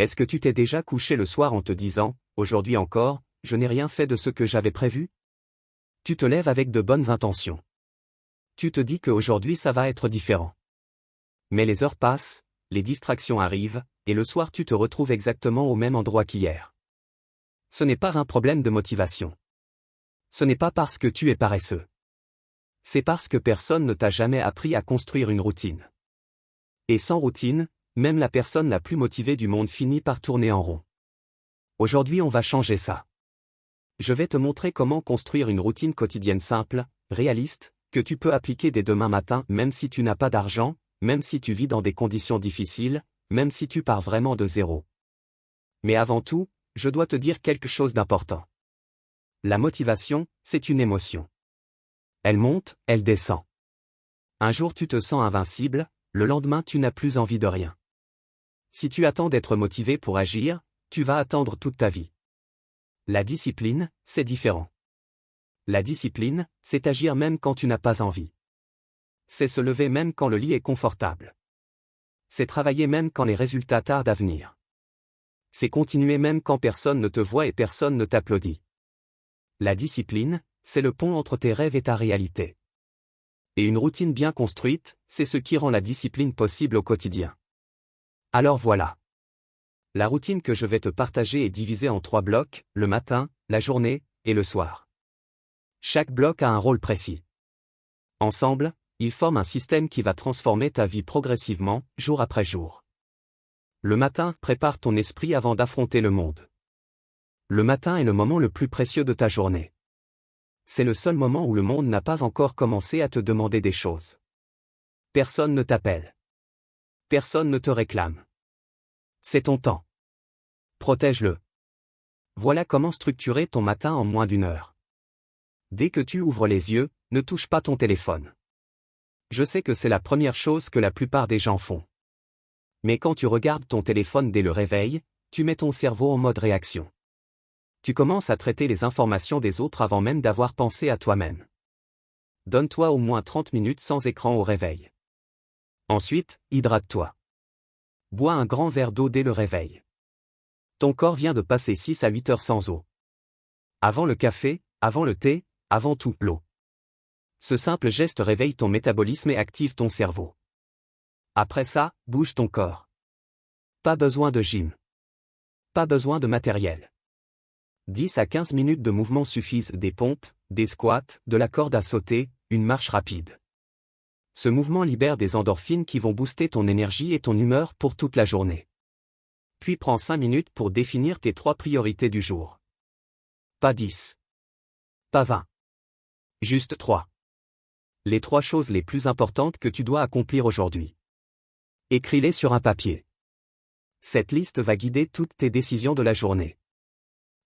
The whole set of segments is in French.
Est-ce que tu t'es déjà couché le soir en te disant, aujourd'hui encore, je n'ai rien fait de ce que j'avais prévu? Tu te lèves avec de bonnes intentions. Tu te dis qu'aujourd'hui ça va être différent. Mais les heures passent, les distractions arrivent, et le soir tu te retrouves exactement au même endroit qu'hier. Ce n'est pas un problème de motivation. Ce n'est pas parce que tu es paresseux. C'est parce que personne ne t'a jamais appris à construire une routine. Et sans routine, même la personne la plus motivée du monde finit par tourner en rond. Aujourd'hui on va changer ça. Je vais te montrer comment construire une routine quotidienne simple, réaliste, que tu peux appliquer dès demain matin même si tu n'as pas d'argent, même si tu vis dans des conditions difficiles, même si tu pars vraiment de zéro. Mais avant tout, je dois te dire quelque chose d'important. La motivation, c'est une émotion. Elle monte, elle descend. Un jour tu te sens invincible, le lendemain tu n'as plus envie de rien. Si tu attends d'être motivé pour agir, tu vas attendre toute ta vie. La discipline, c'est différent. La discipline, c'est agir même quand tu n'as pas envie. C'est se lever même quand le lit est confortable. C'est travailler même quand les résultats tardent à venir. C'est continuer même quand personne ne te voit et personne ne t'applaudit. La discipline, c'est le pont entre tes rêves et ta réalité. Et une routine bien construite, c'est ce qui rend la discipline possible au quotidien. Alors voilà. La routine que je vais te partager est divisée en 3 blocs, le matin, la journée, et le soir. Chaque bloc a un rôle précis. Ensemble, ils forment un système qui va transformer ta vie progressivement, jour après jour. Le matin, prépare ton esprit avant d'affronter le monde. Le matin est le moment le plus précieux de ta journée. C'est le seul moment où le monde n'a pas encore commencé à te demander des choses. Personne ne t'appelle. Personne ne te réclame. C'est ton temps. Protège-le. Voilà comment structurer ton matin en moins d'1 heure. Dès que tu ouvres les yeux, ne touche pas ton téléphone. Je sais que c'est la première chose que la plupart des gens font. Mais quand tu regardes ton téléphone dès le réveil, tu mets ton cerveau en mode réaction. Tu commences à traiter les informations des autres avant même d'avoir pensé à toi-même. Donne-toi au moins 30 minutes sans écran au réveil. Ensuite, hydrate-toi. Bois un grand verre d'eau dès le réveil. Ton corps vient de passer 6 à 8 heures sans eau. Avant le café, avant le thé, avant tout, l'eau. Ce simple geste réveille ton métabolisme et active ton cerveau. Après ça, bouge ton corps. Pas besoin de gym. Pas besoin de matériel. 10 à 15 minutes de mouvement suffisent, des pompes, des squats, de la corde à sauter, une marche rapide. Ce mouvement libère des endorphines qui vont booster ton énergie et ton humeur pour toute la journée. Puis prends 5 minutes pour définir tes 3 priorités du jour. Pas 10. Pas 20. Juste 3. Les 3 choses les plus importantes que tu dois accomplir aujourd'hui. Écris-les sur un papier. Cette liste va guider toutes tes décisions de la journée.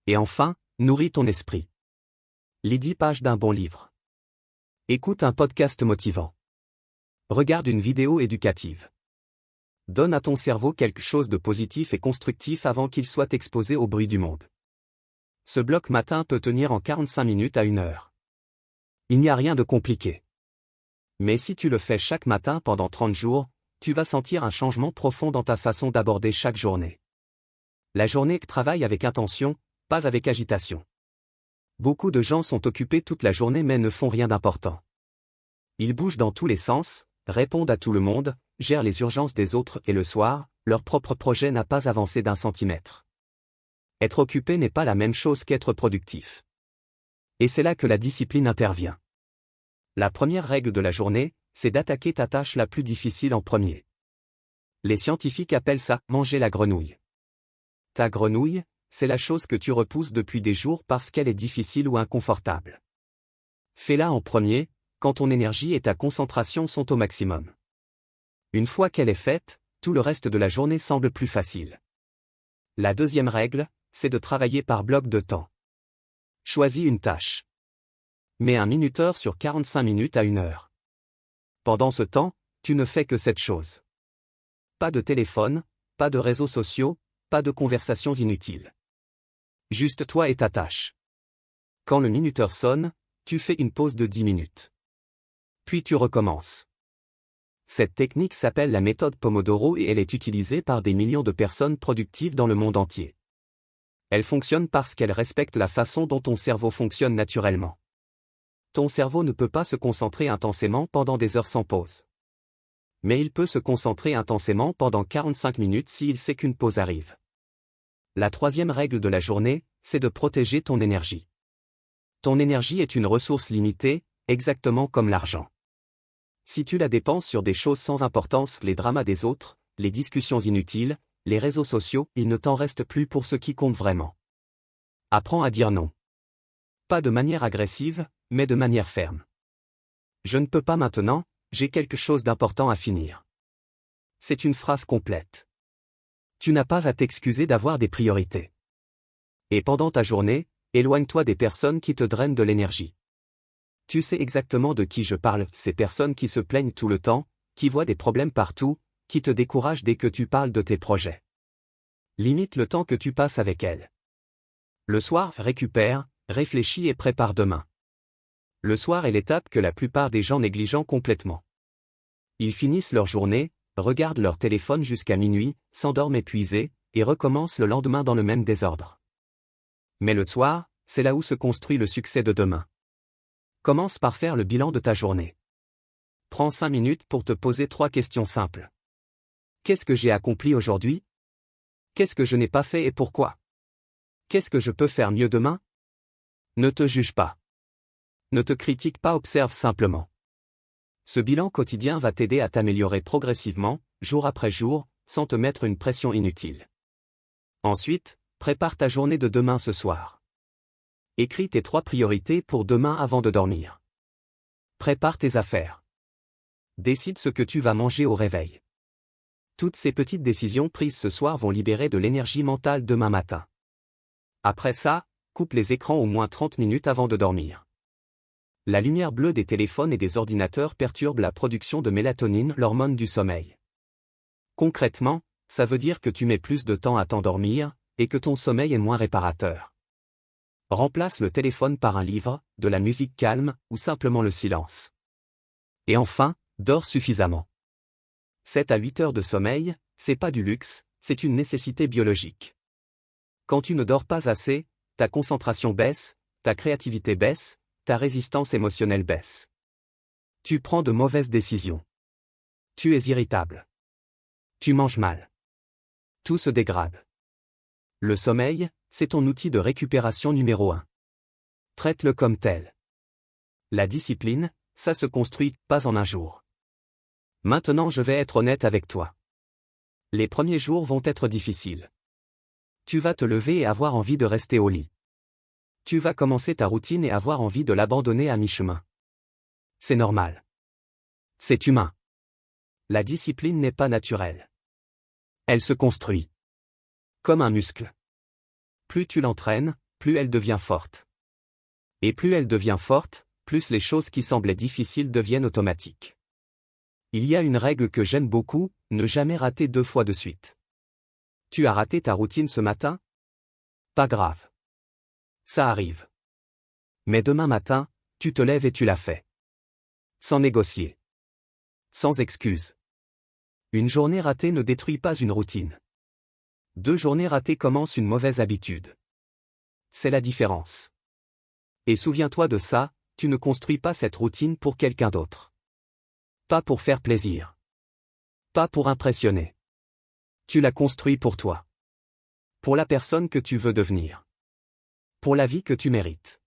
Et enfin, nourris ton esprit. Lis 10 pages d'un bon livre. Écoute un podcast motivant. Regarde une vidéo éducative. Donne à ton cerveau quelque chose de positif et constructif avant qu'il soit exposé au bruit du monde. Ce bloc matin peut tenir en 45 minutes à 1 heure. Il n'y a rien de compliqué. Mais si tu le fais chaque matin pendant 30 jours, tu vas sentir un changement profond dans ta façon d'aborder chaque journée. La journée travaille avec intention, pas avec agitation. Beaucoup de gens sont occupés toute la journée mais ne font rien d'important. Ils bougent dans tous les sens, répondent à tout le monde, gèrent les urgences des autres et le soir, leur propre projet n'a pas avancé d'1 centimètre. Être occupé n'est pas la même chose qu'être productif. Et c'est là que la discipline intervient. La première règle de la journée, c'est d'attaquer ta tâche la plus difficile en premier. Les scientifiques appellent ça « manger la grenouille ». Ta grenouille, c'est la chose que tu repousses depuis des jours parce qu'elle est difficile ou inconfortable. Fais-la en premier, quand ton énergie et ta concentration sont au maximum. Une fois qu'elle est faite, tout le reste de la journée semble plus facile. La deuxième règle, c'est de travailler par bloc de temps. Choisis une tâche. Mets un minuteur sur 45 minutes à 1 heure. Pendant ce temps, tu ne fais que cette chose. Pas de téléphone, pas de réseaux sociaux, pas de conversations inutiles. Juste toi et ta tâche. Quand le minuteur sonne, tu fais une pause de 10 minutes. Puis tu recommences. Cette technique s'appelle la méthode Pomodoro et elle est utilisée par des millions de personnes productives dans le monde entier. Elle fonctionne parce qu'elle respecte la façon dont ton cerveau fonctionne naturellement. Ton cerveau ne peut pas se concentrer intensément pendant des heures sans pause. Mais il peut se concentrer intensément pendant 45 minutes s'il sait qu'une pause arrive. La troisième règle de la journée, c'est de protéger ton énergie. Ton énergie est une ressource limitée, exactement comme l'argent. Si tu la dépenses sur des choses sans importance, les dramas des autres, les discussions inutiles, les réseaux sociaux, il ne t'en reste plus pour ce qui compte vraiment. Apprends à dire non. Pas de manière agressive, mais de manière ferme. Je ne peux pas maintenant, j'ai quelque chose d'important à finir. C'est une phrase complète. Tu n'as pas à t'excuser d'avoir des priorités. Et pendant ta journée, éloigne-toi des personnes qui te drainent de l'énergie. Tu sais exactement de qui je parle, ces personnes qui se plaignent tout le temps, qui voient des problèmes partout, qui te découragent dès que tu parles de tes projets. Limite le temps que tu passes avec elles. Le soir, récupère, réfléchis et prépare demain. Le soir est l'étape que la plupart des gens négligent complètement. Ils finissent leur journée, regardent leur téléphone jusqu'à minuit, s'endorment épuisés, et recommencent le lendemain dans le même désordre. Mais le soir, c'est là où se construit le succès de demain. Commence par faire le bilan de ta journée. Prends 5 minutes pour te poser 3 questions simples. Qu'est-ce que j'ai accompli aujourd'hui? Qu'est-ce que je n'ai pas fait et pourquoi? Qu'est-ce que je peux faire mieux demain? Ne te juge pas. Ne te critique pas, observe simplement. Ce bilan quotidien va t'aider à t'améliorer progressivement, jour après jour, sans te mettre une pression inutile. Ensuite, prépare ta journée de demain ce soir. Écris tes 3 priorités pour demain avant de dormir. Prépare tes affaires. Décide ce que tu vas manger au réveil. Toutes ces petites décisions prises ce soir vont libérer de l'énergie mentale demain matin. Après ça, coupe les écrans au moins 30 minutes avant de dormir. La lumière bleue des téléphones et des ordinateurs perturbe la production de mélatonine, l'hormone du sommeil. Concrètement, ça veut dire que tu mets plus de temps à t'endormir, et que ton sommeil est moins réparateur. Remplace le téléphone par un livre, de la musique calme, ou simplement le silence. Et enfin, dors suffisamment. 7 à 8 heures de sommeil, c'est pas du luxe, c'est une nécessité biologique. Quand tu ne dors pas assez, ta concentration baisse, ta créativité baisse, ta résistance émotionnelle baisse. Tu prends de mauvaises décisions. Tu es irritable. Tu manges mal. Tout se dégrade. Le sommeil, c'est ton outil de récupération numéro 1. Traite-le comme tel. La discipline, ça se construit pas en un jour. Maintenant je vais être honnête avec toi. Les premiers jours vont être difficiles. Tu vas te lever et avoir envie de rester au lit. Tu vas commencer ta routine et avoir envie de l'abandonner à mi-chemin. C'est normal. C'est humain. La discipline n'est pas naturelle. Elle se construit. Comme un muscle. Plus tu l'entraînes, plus elle devient forte. Et plus elle devient forte, plus les choses qui semblaient difficiles deviennent automatiques. Il y a une règle que j'aime beaucoup, ne jamais rater 2 fois de suite. Tu as raté ta routine ce matin? Pas grave. Ça arrive. Mais demain matin, tu te lèves et tu l'as fait. Sans négocier. Sans excuse. Une journée ratée ne détruit pas une routine. 2 journées ratées commencent une mauvaise habitude. C'est la différence. Et souviens-toi de ça, tu ne construis pas cette routine pour quelqu'un d'autre. Pas pour faire plaisir. Pas pour impressionner. Tu la construis pour toi. Pour la personne que tu veux devenir. Pour la vie que tu mérites.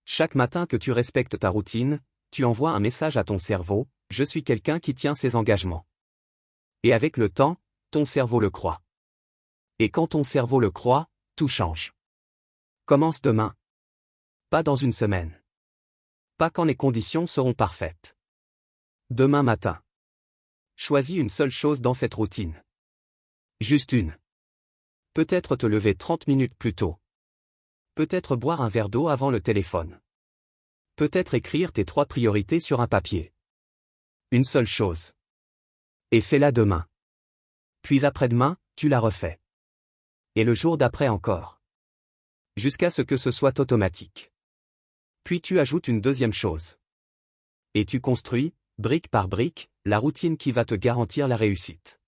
Chaque matin que tu respectes ta routine, tu envoies un message à ton cerveau, je suis quelqu'un qui tient ses engagements. Et avec le temps, ton cerveau le croit. Et quand ton cerveau le croit, tout change. Commence demain. Pas dans une semaine. Pas quand les conditions seront parfaites. Demain matin. Choisis une seule chose dans cette routine. Juste une. Peut-être te lever 30 minutes plus tôt. Peut-être boire un verre d'eau avant le téléphone. Peut-être écrire tes 3 priorités sur un papier. Une seule chose. Et fais-la demain. Puis après-demain, tu la refais. Et le jour d'après encore. Jusqu'à ce que ce soit automatique. Puis tu ajoutes une deuxième chose. Et tu construis, Brique par brique, la routine qui va te garantir la réussite.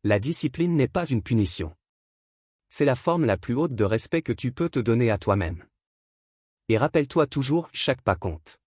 La discipline n'est pas une punition. C'est la forme la plus haute de respect que tu peux te donner à toi-même. Et rappelle-toi toujours, chaque pas compte.